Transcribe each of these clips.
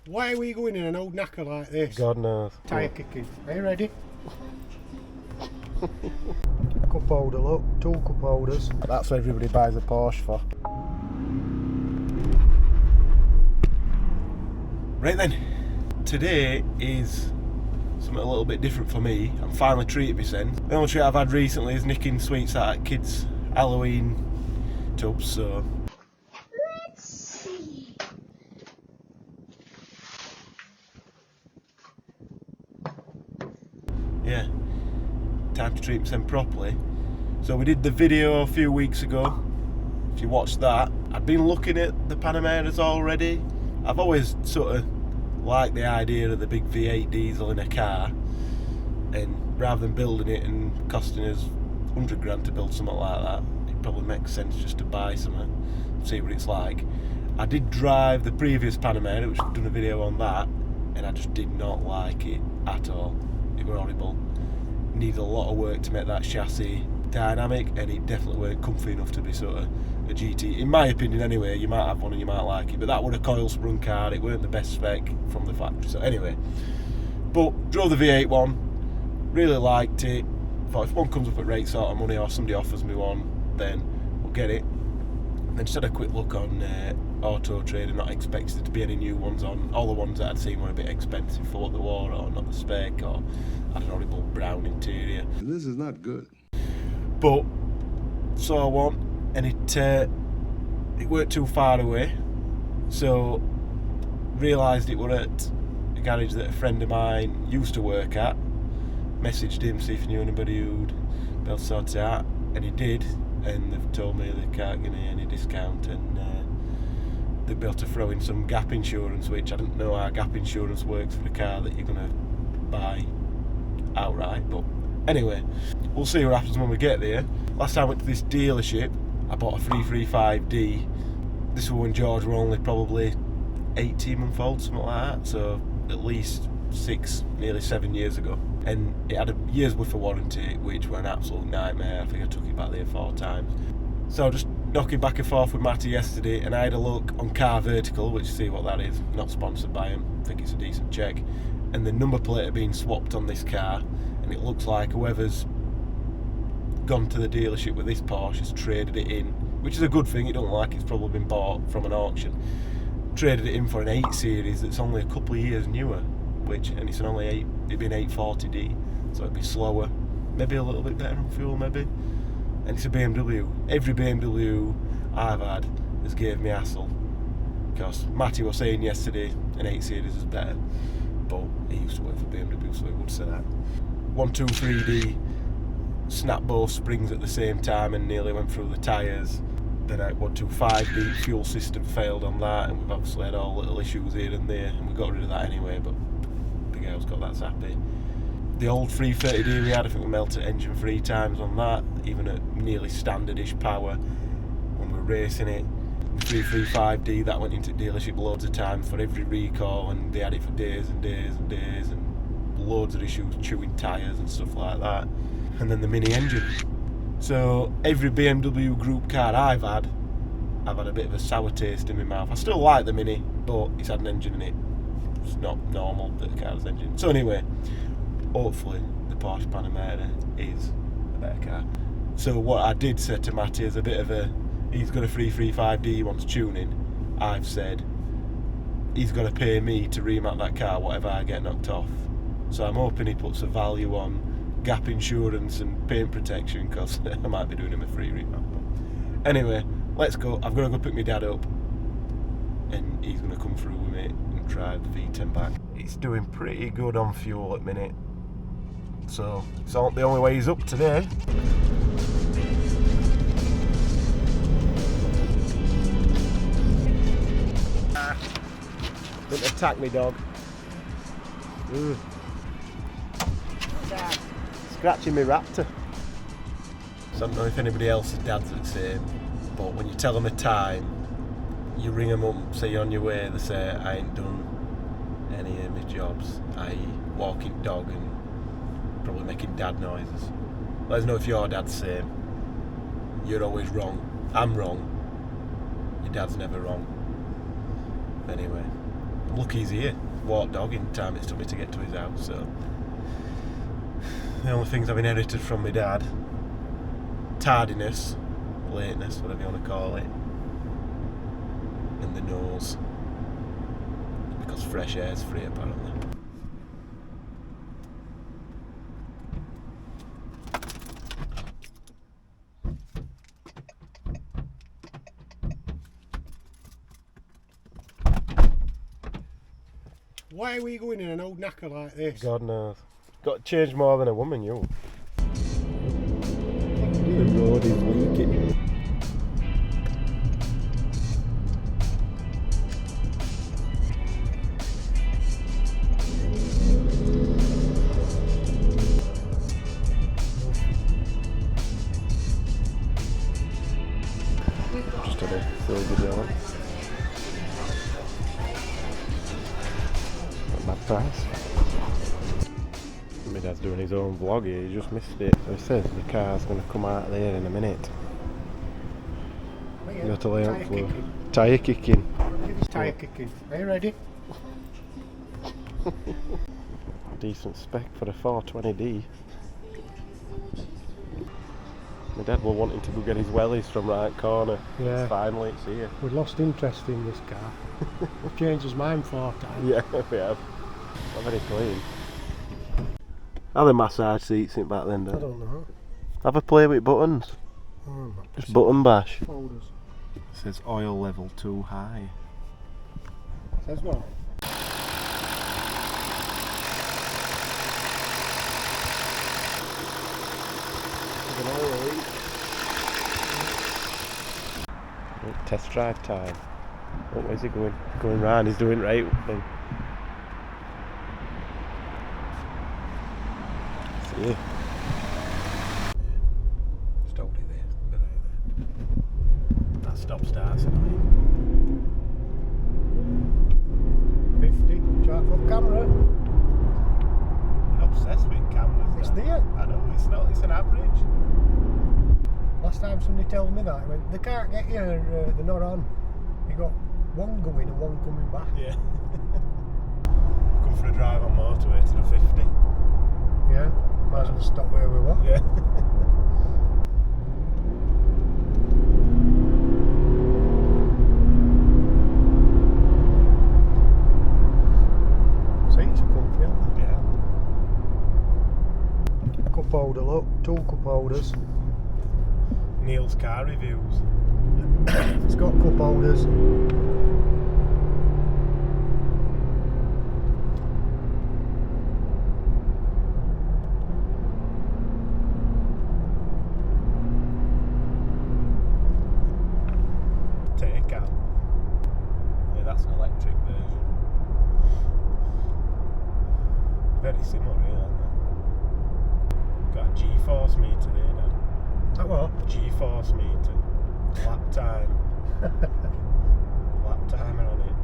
Why are we going in an old knacker like this? God knows. Tyre kicking. Are you ready? Cup holder, look. 2 cup holders. That's what everybody buys a Porsche for. Right then, today is something a little bit different for me. I'm finally treated myself. The only treat I've had recently is nicking sweets out of kids' Halloween tubs, so... Let's see. Yeah, time to treat myself properly. So we did the video a few weeks ago. If you watched that, I'd been looking at the Panameras already. I've always sort of liked the idea of the big V8 diesel in a car, and rather than building it and costing us 100 grand to build something like that, it probably makes sense just to buy something, see what it's like. I did drive the previous Panamera, which I've done a video on that, and I just did not like it at all. It were horrible. Needed a lot of work to make that chassis dynamic, and it definitely weren't comfy enough to be sort of a GT. In my opinion anyway, you might have one and you might like it, but that was a coil sprung car, it weren't the best spec from the factory. So anyway, but drove the V8 one, really liked it. Thought if one comes up at right sort of money or somebody offers me one, then we'll get it. And then just had a quick look on Auto Trader, not expected to be any new ones on. All the ones that I'd seen were a bit expensive for what they were, or not the spec, or had an horrible brown interior. This is not good. But saw one, and it weren't too far away, so realised it were at a garage that a friend of mine used to work at. Messaged him, see if he knew anybody who'd be able to sort it out, and he did, and they've told me they can't give me any discount, and they'll be able to throw in some gap insurance, which I didn't know how gap insurance works for a car that you're going to buy outright, but anyway, we'll see what happens when we get there. Last time I went to this dealership, I bought a 335D. This was when George were only probably 18 months old, something like that, so at least 6, nearly 7 years ago. And it had a year's worth of warranty, which were an absolute nightmare. I think I took it back there 4 times. So just knocking back and forth with Matty yesterday, and I had a look on Car Vertical, which see what that is, not sponsored by him, I think it's a decent check. And the number plate had been swapped on this car, and it looks like whoever's gone to the dealership with this Porsche has traded it in, which is a good thing. It don't look like it's probably been bought from an auction. Traded it in for an 8 Series that's only a couple of years newer, and it's only 8, it'd be an 840D, so it'd be slower, maybe a little bit better on fuel maybe, and it's a BMW. Every BMW I've had has gave me hassle, because Matty was saying yesterday an 8 Series is better, but he used to work for BMW, so he would say that. 123D snapped both springs at the same time and nearly went through the tyres. Then 125D fuel system failed on that, and we've obviously had all little issues here and there, and we got rid of that anyway, but the girl's got that happy. The old 330D we had, I think we melted engine 3 times on that, even at nearly standardish power when we were racing it. The 335D, that went into dealership loads of times for every recall, and they had it for days and days and days, and loads of issues, chewing tyres and stuff like that. And then the mini engine. So every BMW group car I've had a bit of a sour taste in my mouth. I still like the Mini, but it's had an engine in it. It's not normal that a car has an engine. So anyway, hopefully the Porsche Panamera is a better car. So what I did say to Matty is a bit of a, he's got a 335D, he wants tuning. I've said he's got to pay me to remap that car whatever I get knocked off. So I'm hoping he puts a value on gap insurance and paint protection, because I might be doing him a free remap. Anyway, let's go. I've got to go pick my dad up, and he's going to come through with me and drive the V10 back. It's doing pretty good on fuel at the minute, so it's not the only way he's up today. Don't attack me, dog. Ugh. Scratching me Raptor. So I don't know if anybody else's dad's the same, but when you tell them a time, you ring them up, say you're on your way, they say, I ain't done any of my jobs, i.e. walking dog and probably making dad noises. Let us know if your dad's the same. You're always wrong. I'm wrong. Your dad's never wrong. Anyway, I'm lucky he's here. Walked dog in time it's took me to get to his house, so the only things I've inherited from my dad, tardiness, lateness, whatever you want to call it, and the nose, because fresh air's free apparently. Why are we going in an old knacker like this? God knows. Got to change more than a woman, you. The road is leaking. Just had a silver yellow. Not bad price. My dad's doing his own vlog here, he just missed it. So he says the car's going to come out there in a minute. You got to lay up for tyre kicking. Tyre kicking. Are you ready? Decent spec for a 420D. My dad was wanting to go get his wellies from right corner. Yeah. Finally it's here. We've lost interest in this car. We've changed his mind 4 times. Yeah, we have. Not very clean. How the massage seats in back then, I don't know. Have a play with buttons. Oh, Just button bash. folders. It says oil level too high. Says what? Test drive time. Oh, where's he going? Going round, he's doing right thing. See? Just hold it there. Bit right there. That stop starts annoying. 50. Chart for camera. You're obsessed with cameras. It's right? there. I know, it's not, it's an average. Last time somebody told me that, he went, they can't get you, they're not on. You got one going and one coming back. Yeah. Come for a drive on motorway to the 50. Yeah, might as well stop where we were. Yeah. Seats are comfy, aren't they? Yeah. Cup holder, look, 2 cup holders. Neil's car reviews. It's got cup holders. Take out. Yeah, that's an electric version. Very similar, really, aren't they? Got a G-force meter there, Dad. That what? G-force meter. Lap time. Lap timer on it.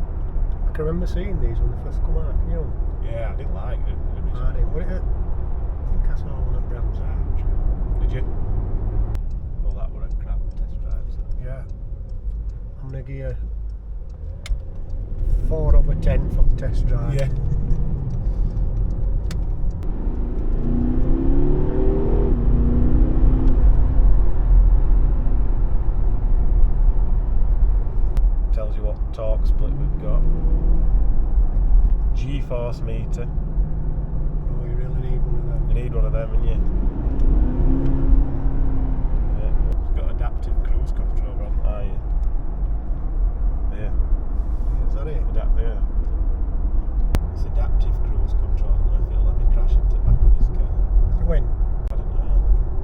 I can remember seeing these when they first come out, you know. Yeah, I didn't like it originally. I didn't. I think I saw one at Bram's Arch. Did you? Well, that were a crap test drive, so. Yeah. I'm going to give you 4 over 10 for test drive. Yeah. Tells you what torque split we've got. G-force meter. Oh, you really need one of them. You need one of them, and you. Yeah. It's got adaptive cruise control on. Ah, yeah. Yeah. Is that it? Yeah. It's adaptive cruise control. I don't know if it'll let me crash into the back of this car. When? I don't know.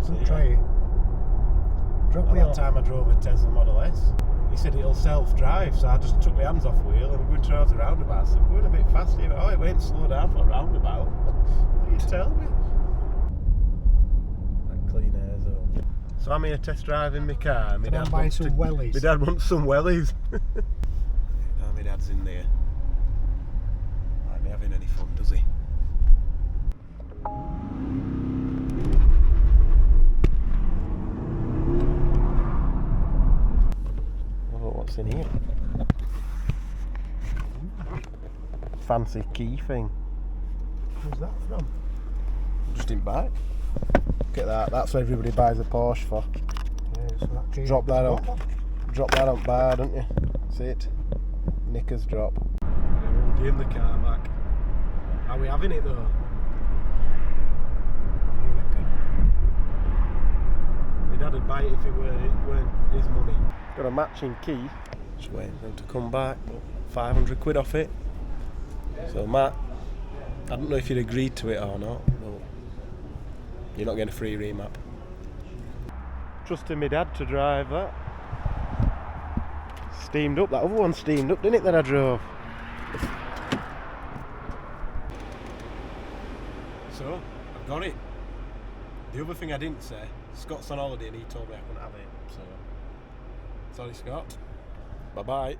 So, Try it. Drop me That off. time I drove a Tesla Model S, he said it'll self-drive, so I just took my hands off wheel and went towards the roundabout. So we're going a bit fast here. Oh, it went slow down for a roundabout. What are you telling me? That clean air zone. So I'm here test driving my car. My Can I buy some wellies? My dad wants some wellies. Oh, my dad's in there. Like me having any fun, does he? Oh, what's in here? fancy key thing. Who's that from? Just didn't buy it. Look at that. That's what everybody buys a Porsche for. Yeah, so that key. Drop that on bar, don't you? See it? Knickers drop. We'll give him the car back. Are we having it though? What do you reckon? My dad would buy it if it weren't his money. Got a matching key. Just waiting for him to come back. 500 quid off it. So Matt, I don't know if you'd agreed to it or not, but you're not getting a free remap. Trusting my dad to drive that. Steamed up, that other one steamed up, didn't it, that I drove? So, I've got it. The other thing I didn't say, Scott's on holiday and he told me I couldn't have it, so sorry Scott. Bye bye.